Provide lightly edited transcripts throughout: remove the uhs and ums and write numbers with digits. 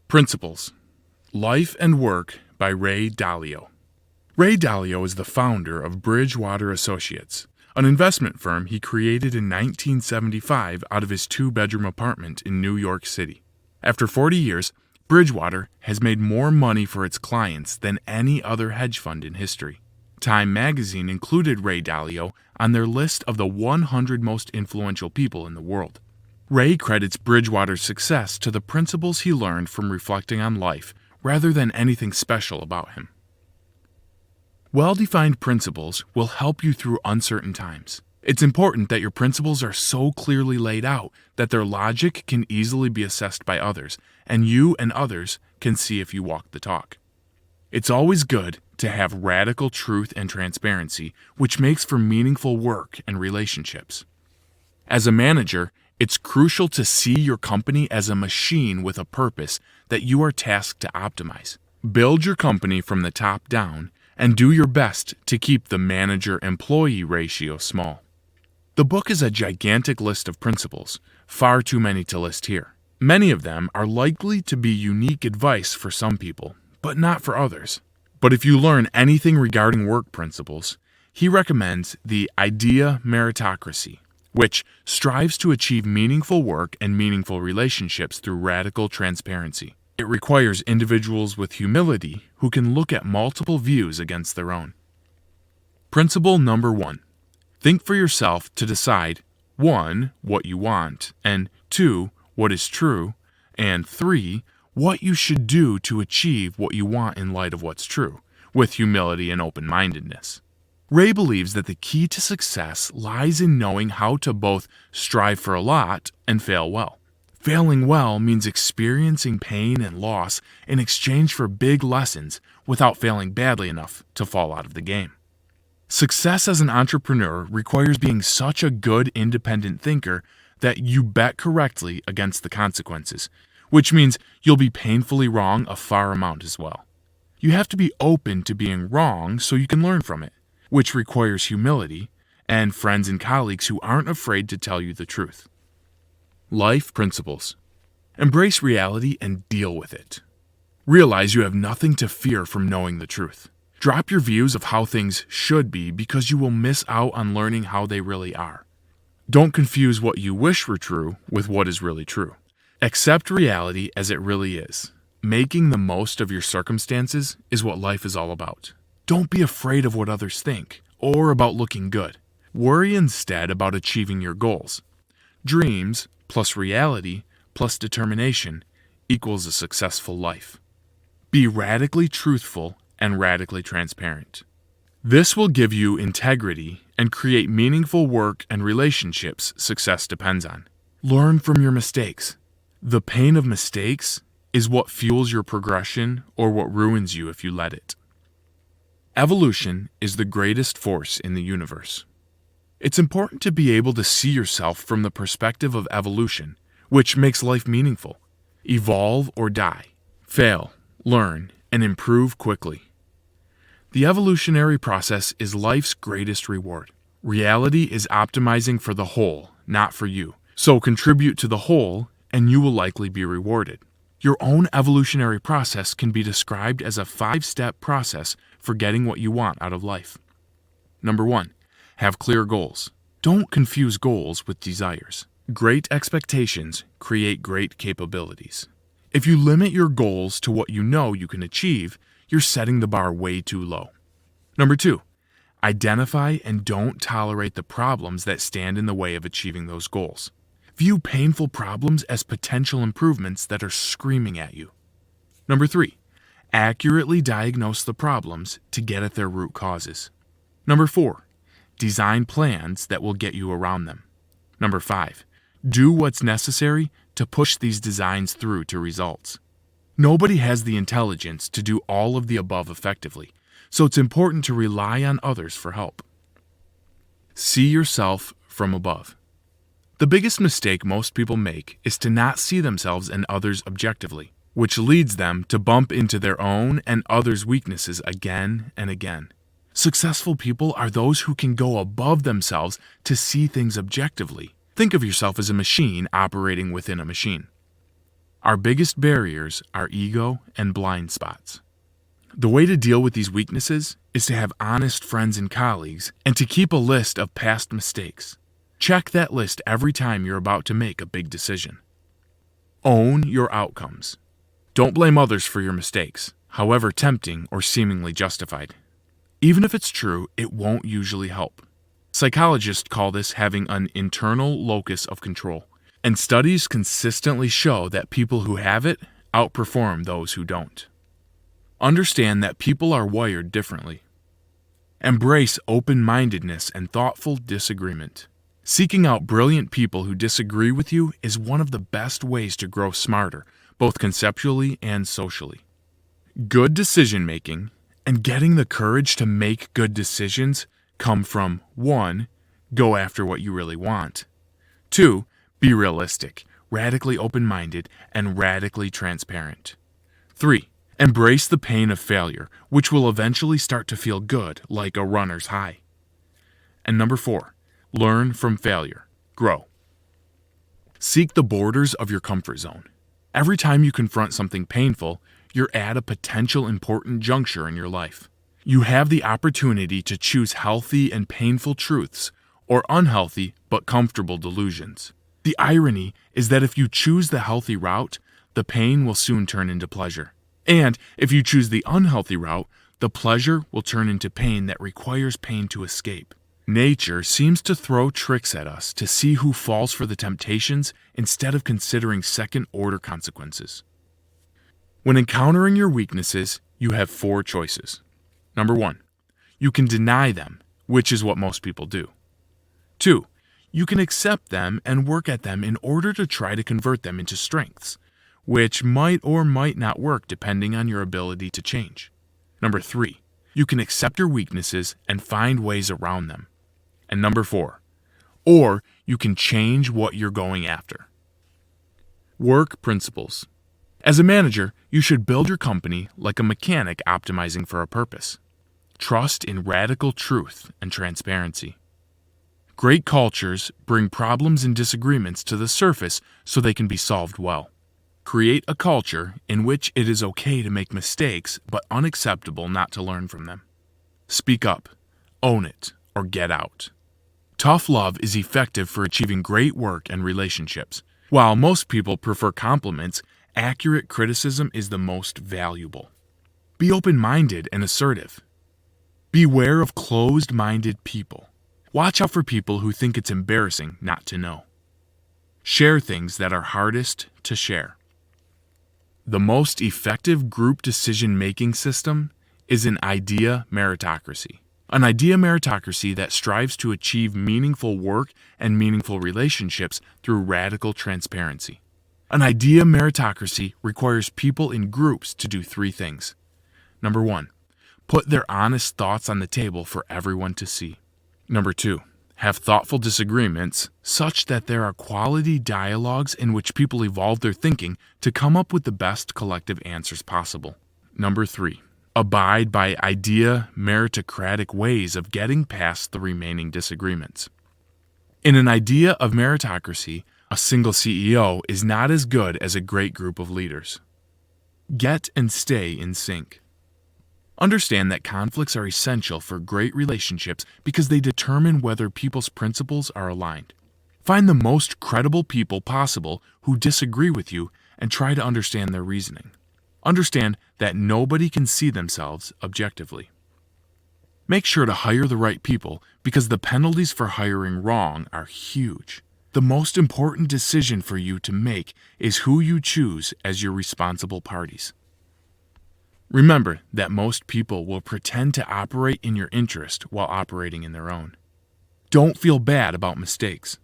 Principles: Life and Work by Ray Dalio. Ray Dalio is the founder of Bridgewater Associates, an investment firm he created in 1975 out of his two-bedroom apartment in New York City. After 40 years, Bridgewater has made more money for its clients than any other hedge fund in history. Time magazine included Ray Dalio on their list of the 100 most influential people in the world. Ray credits Bridgewater's success to the principles he learned from reflecting on life rather than anything special about him. Well-defined principles will help you through uncertain times. It's important that your principles are so clearly laid out that their logic can easily be assessed by others, and you and others can see if you walk the talk. It's always good to have radical truth and transparency, which makes for meaningful work and relationships. As a manager, it's crucial to see your company as a machine with a purpose that you are tasked to optimize. Build your company from the top down and do your best to keep the manager-employee ratio small. The book is a gigantic list of principles, far too many to list here. Many of them are likely to be unique advice for some people, but not for others. But if you learn anything regarding work principles, he recommends the idea meritocracy, which strives to achieve meaningful work and meaningful relationships through radical transparency. It requires individuals with humility who can look at multiple views against their own. Principle number 1. Think for yourself to decide 1. What you want, and 2. What is true, and 3. What you should do to achieve what you want in light of what's true, with humility and open-mindedness. Ray believes that the key to success lies in knowing how to both strive for a lot and fail well. Failing well means experiencing pain and loss in exchange for big lessons without failing badly enough to fall out of the game. Success as an entrepreneur requires being such a good independent thinker that you bet correctly against the consequences, which means you'll be painfully wrong a fair amount as well. You have to be open to being wrong so you can learn from it, which requires humility and friends and colleagues who aren't afraid to tell you the truth. Life principles: Embrace reality and deal with it. Realize you have nothing to fear from knowing the truth. Drop your views of how things should be because you will miss out on learning how they really are. Don't confuse what you wish were true with what is really true. Accept reality as it really is. Making the most of your circumstances is what life is all about. Don't be afraid of what others think, or about looking good. Worry instead about achieving your goals. Dreams plus reality plus determination equals a successful life. Be radically truthful and radically transparent. This will give you integrity and create meaningful work and relationships success depends on. Learn from your mistakes. The pain of mistakes is what fuels your progression or what ruins you if you let it. Evolution is the greatest force in the universe. It's important to be able to see yourself from the perspective of evolution, which makes life meaningful. Evolve or die. Fail, learn, and improve quickly. The evolutionary process is life's greatest reward. Reality is optimizing for the whole, not for you. So contribute to the whole, and you will likely be rewarded. Your own evolutionary process can be described as a 5-step process for getting what you want out of life. Number 1, have clear goals. Don't confuse goals with desires. Great expectations create great capabilities. If you limit your goals to what you know you can achieve, you're setting the bar way too low. Number 2, identify and don't tolerate the problems that stand in the way of achieving those goals. View painful problems as potential improvements that are screaming at you. Number 3, accurately diagnose the problems to get at their root causes. Number 4, design plans that will get you around them. Number 5, do what's necessary to push these designs through to results. Nobody has the intelligence to do all of the above effectively, so it's important to rely on others for help. See yourself from above. The biggest mistake most people make is to not see themselves and others objectively, which leads them to bump into their own and others' weaknesses again and again. Successful people are those who can go above themselves to see things objectively. Think of yourself as a machine operating within a machine. Our biggest barriers are ego and blind spots. The way to deal with these weaknesses is to have honest friends and colleagues and to keep a list of past mistakes. Check that list every time you're about to make a big decision. Own your outcomes. Don't blame others for your mistakes, however tempting or seemingly justified. Even if it's true, it won't usually help. Psychologists call this having an internal locus of control, and studies consistently show that people who have it outperform those who don't. Understand that people are wired differently. Embrace open-mindedness and thoughtful disagreement. Seeking out brilliant people who disagree with you is one of the best ways to grow smarter, both conceptually and socially. Good decision-making and getting the courage to make good decisions come from 1. Go after what you really want. 2. Be realistic, radically open-minded, and radically transparent. 3. Embrace the pain of failure, which will eventually start to feel good, like a runner's high. And 4. Learn from failure. Grow. Seek the borders of your comfort zone. Every time you confront something painful, you're at a potential important juncture in your life. You have the opportunity to choose healthy and painful truths, or unhealthy but comfortable delusions. The irony is that if you choose the healthy route, the pain will soon turn into pleasure. And if you choose the unhealthy route, the pleasure will turn into pain that requires pain to escape. Nature seems to throw tricks at us to see who falls for the temptations instead of considering second-order consequences. When encountering your weaknesses, you have 4 choices. 1. You can deny them, which is what most people do. 2. You can accept them and work at them in order to try to convert them into strengths, which might or might not work depending on your ability to change. 3. You can accept your weaknesses and find ways around them. And 4. Or you can change what you're going after. Work principles. As a manager, you should build your company like a mechanic optimizing for a purpose. Trust in radical truth and transparency. Great cultures bring problems and disagreements to the surface so they can be solved well. Create a culture in which it is okay to make mistakes but unacceptable not to learn from them. Speak up, own it, or get out. Tough love is effective for achieving great work and relationships. While most people prefer compliments, accurate criticism is the most valuable. Be open-minded and assertive. Beware of closed-minded people. Watch out for people who think it's embarrassing not to know. Share things that are hardest to share. The most effective group decision-making system is an idea meritocracy. An idea meritocracy that strives to achieve meaningful work and meaningful relationships through radical transparency. An idea meritocracy requires people in groups to do 3 things. 1. Put their honest thoughts on the table for everyone to see. 2. Have thoughtful disagreements such that there are quality dialogues in which people evolve their thinking to come up with the best collective answers possible. 3. Abide by idea meritocratic ways of getting past the remaining disagreements. In an idea of meritocracy, a single CEO is not as good as a great group of leaders. Get and stay in sync. Understand that conflicts are essential for great relationships because they determine whether people's principles are aligned. Find the most credible people possible who disagree with you and try to understand their reasoning. Understand that nobody can see themselves objectively. Make sure to hire the right people because the penalties for hiring wrong are huge. The most important decision for you to make is who you choose as your responsible parties. Remember that most people will pretend to operate in your interest while operating in their own. Don't feel bad about mistakes.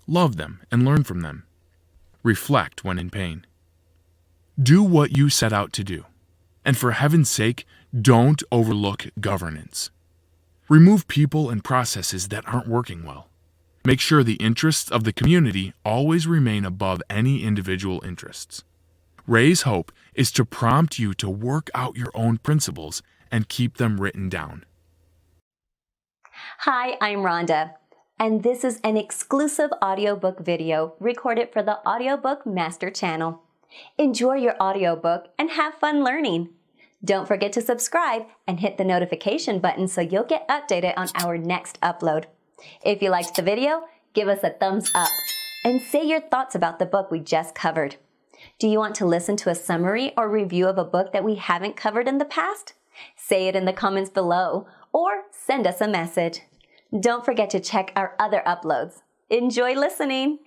Love them and learn from them. Reflect when in pain. Do what you set out to do. And for heaven's sake, don't overlook governance. Remove people and processes that aren't working well. Make sure the interests of the community always remain above any individual interests. Raise Hope is to prompt you to work out your own principles and keep them written down. Hi, I'm Rhonda, and this is an exclusive audiobook video recorded for the Audiobook Master Channel. Enjoy your audiobook and have fun learning. Don't forget to subscribe and hit the notification button so you'll get updated on our next upload. If you liked the video, give us a thumbs up and say your thoughts about the book we just covered. Do you want to listen to a summary or review of a book that we haven't covered in the past? Say it in the comments below or send us a message. Don't forget to check our other uploads. Enjoy listening!